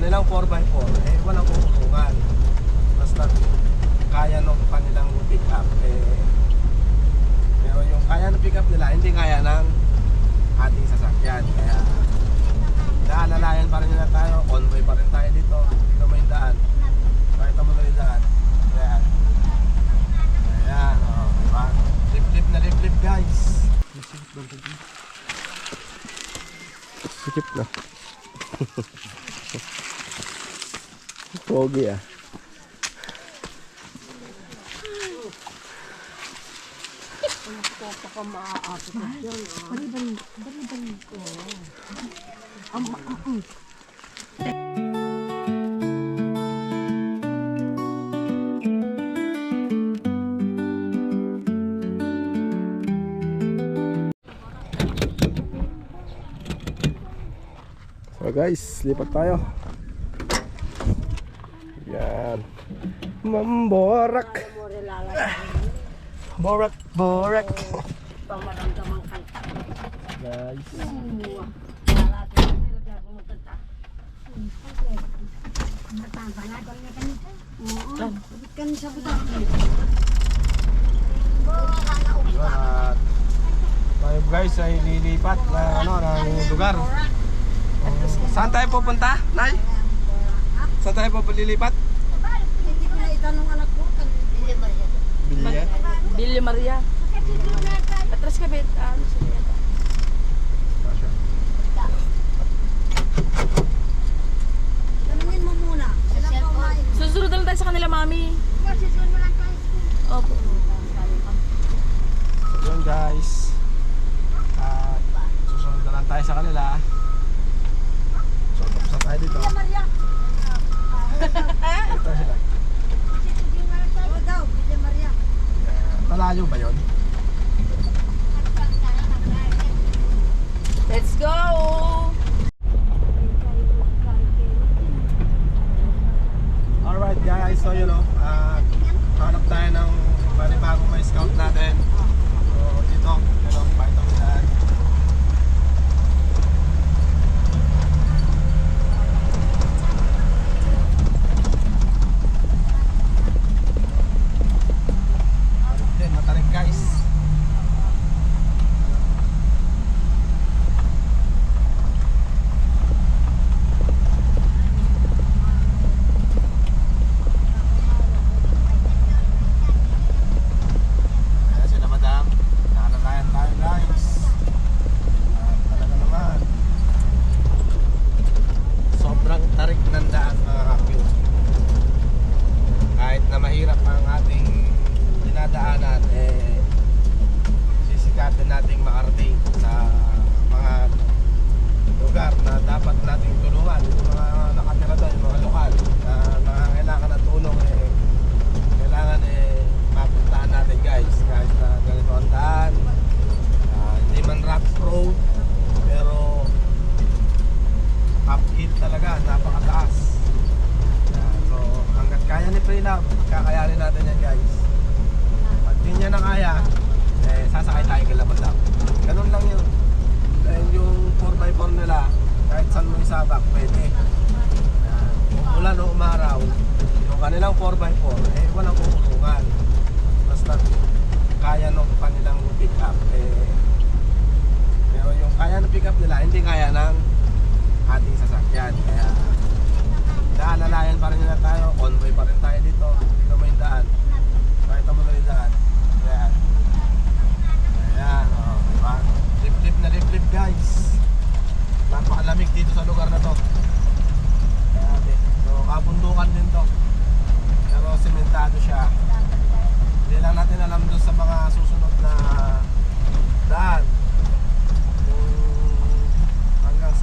kanilang 4x4 eh walang uurungan. Basta kaya nung kanilang pick up eh, pero yung kaya ng pick up nila hindi kaya ng ating sasakyan. Kaya naalalayan pa rin nila tayo, convoy pa rin tayo dito. Tingnan mo yung daan, pakita mo na yung daan. Ayan, ayan, oh, diba? Lip-lip na lip-lip guys. Sikip na. Pogi ah. So guys, lipat tayo. Yan. Mamborak. Borak, borak. Pamaramdamang kanta. Guys. At tayo guys ay lilipat na ng lugar. Saan tayo pupunta, Nay? Saan tayo lilipat? Hindi ko na itanong anak ko. Bilya. Bilya Maria. Atras ka, Bet. Tanungin mo muna. Sila pa umain. Susunod na lang tayo sa kanila, Mami. Susunod mo lang tayo. Opo. So yun guys. At susunod na lang tayo sa kanila. So tapos na tayo dito. Maria. Ito sila. Oo daw, Villa Maria. Malayo ba yun? Let's go! Alright guys, so yun o, hanap tayo ng panibagong may scout natin. So dito, yun o, pakita mo yan. Matarik guys. Ayan sila madam. Nakalalayan tayo guys. At talaga naman sobrang tarik ng daan mga kapyo. Kahit na mahirap ang ating dinadaanan eh sisikatin nating makarating sa mga lugar na dapat nating tulungan. Yung mga nakatira doon, yung mga lokal na nangangailangan ng tulong eh kailangan mapuntahan natin guys. Kahit na ganito ang daan, hindi man rough road pero uphill talaga, napakataas. So hanggat kaya ni Prina, kakayanin natin yan guys. Pag di niya na kaya, sasakay tayo kay Lamadam. Ganun lang yun. Dahil yung 4x4 nila, kahit saan mo isabak, pwede. Kung ulan o umaraw, yung kanilang 4x4, walang uurungan. Basta kaya nung kanilang pick up. Pero yung kaya ng pick up nila, hindi kaya ng ating sasakyan. Kaya naalalayan pa rin nila tayo, convoy pa rin tayo dito. Tingnan mo yung daan, pakita mo na yung daan. Ayan, ayan, oh, diba? Lip-lip na lip-lip guys. Napakalamig dito sa lugar na to. So kabundukan din to, pero sementado siya. Hindi lang natin alam doon sa mga susunod na daan kung hanggang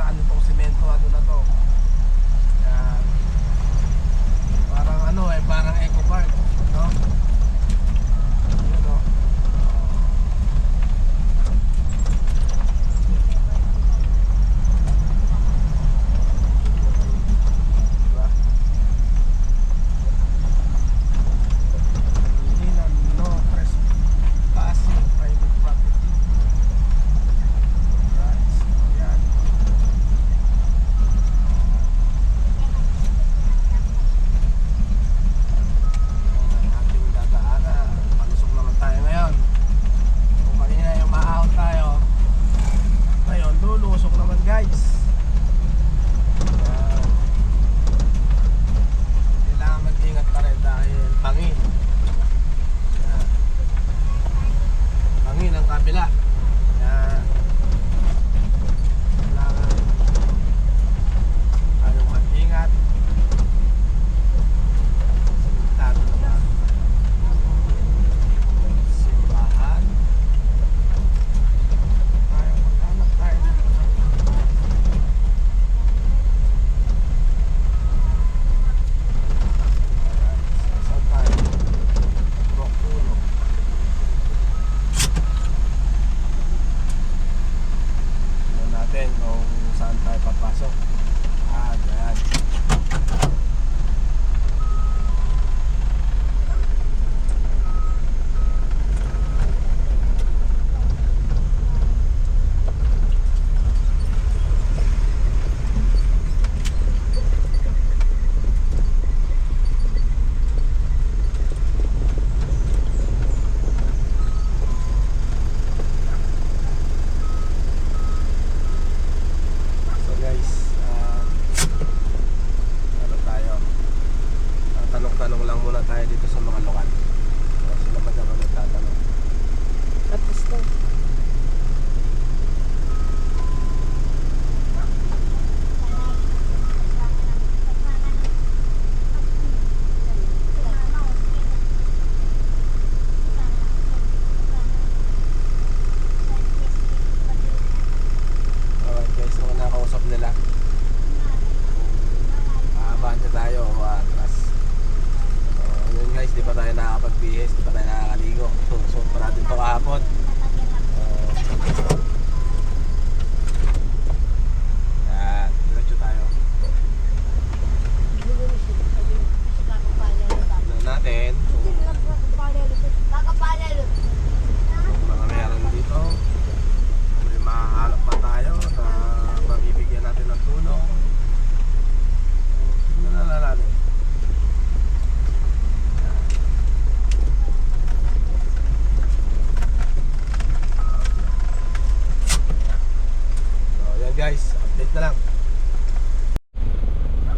update na lang.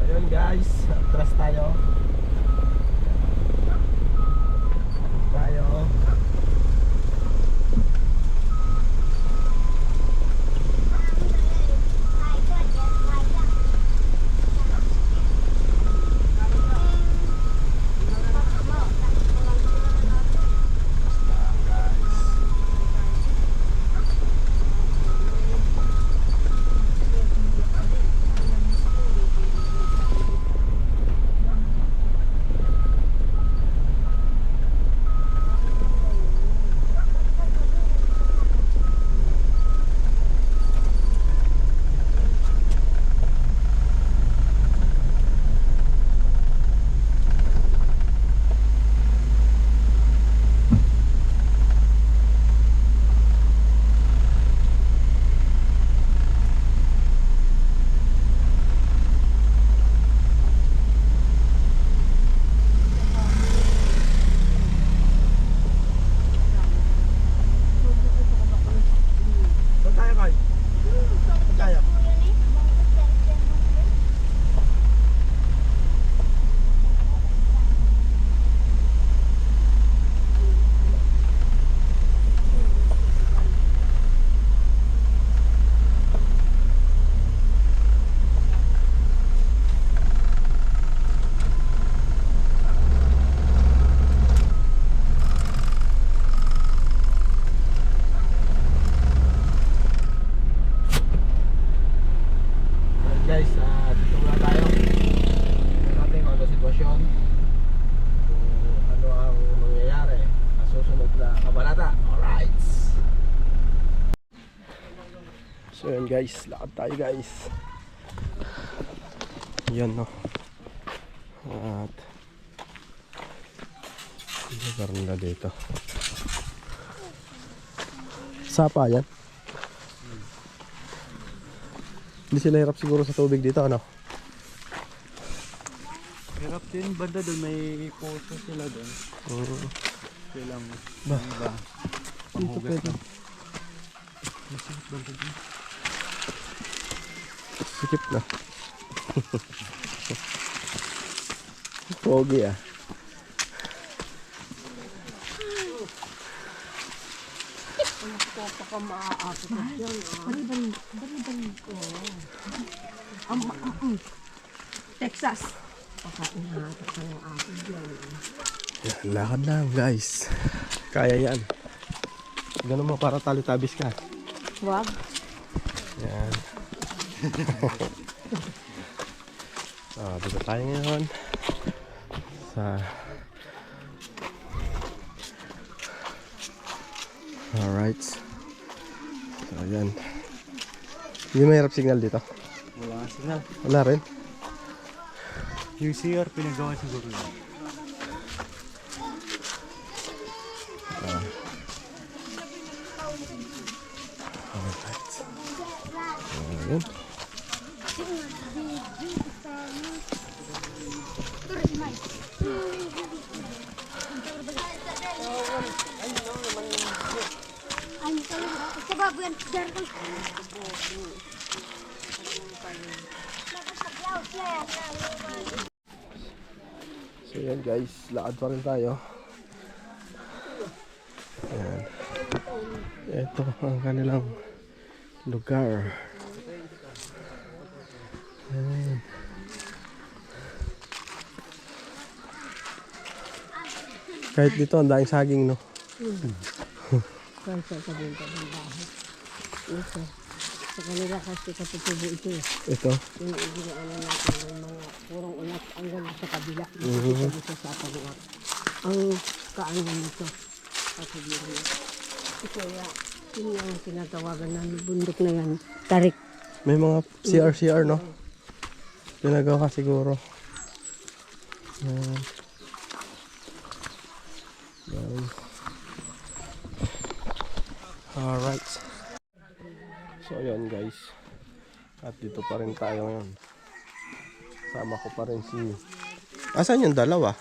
Ayun guys, atras tayo. Guys, dito muna tayo. Tignan natin kung ano sitwasyon, kung ano ang mangyayari sa susunod na kabanata. Alright! So yun guys, lakad tayo guys. Yan no. At lugar nila dito. Sapa yan. Hindi sila hirap siguro sa tubig dito, ano? Hirap din banda doon, may poso sila doon. Silang Ba? iba. Dito pwede. Sikip na. Pogi ah. Texas. Yan, lakad lang guys. Kaya yan. Ganun mo para tali-tabis ka. Wag. Yan. Dito tayo ngayon sa alright. So yan. Hindi mahirap signal dito. Wala nga signal. Wala rin. Yung CR pinagawa siguro yun. Alright. Ayan. So yan guys, lakad pa rin tayo. Ayan. Ito ang kanilang lugar. Ayan. Kahit dito ang daing saging, no? Sa kanila kasi katutubo ito eh. Ito. Yung ano natin, yung mga purong ulat hanggang sa kabila. Dito sa panuat. Ang kaano nito. Kasi dito. Kaya, yun yung tinatawagan namin bundok na yan. Tarik. May mga CR, no? Pinagawa ka siguro. Ayan. Ayan. Alright. So yun guys. At dito pa rin tayo ngayon. Sama ko pa rin si... Asan yung dalawa?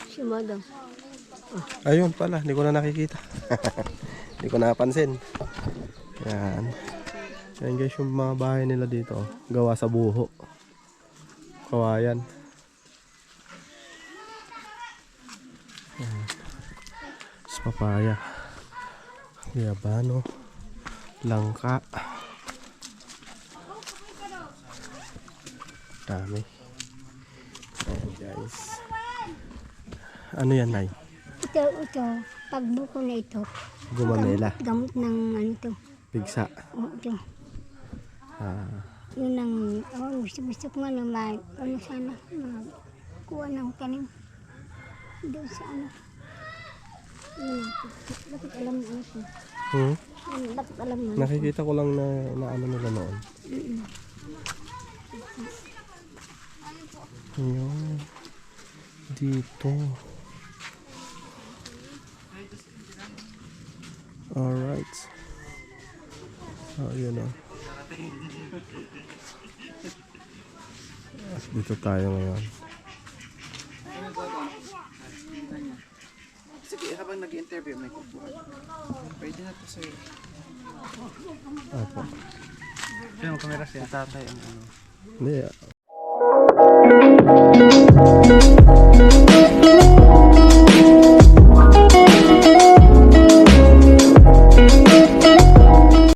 Si Madam. Ayun pala, hindi ko na nakikita. Hindi ko napansin. Yan. Yan guys yung mga bahay nila dito. Gawa sa buho. Kawayan. Yan. Sa papaya. Yabano. Langka. Dami. Ayan guys. Ano yan, Nay? Ito, pagbuko na ito. Gumanela. Gamot ng ano to. Pigsa. O, ito. Ah, Yun ang, gusto ko nga na ano sana, kuha ng tanim. Doon sa ano. Yun, bakit alam mo ano to? Bakit alam mo? nakikita ko lang na ano nila noon. Ayun. Dito. Alright. Oh, yun o. Dito tayo ngayon. Sige, habang nag-interview, may kukuha. Pwede na to sa'yo. Apo. Kaya mo kamera siya. Tatay ang ano. Hindi.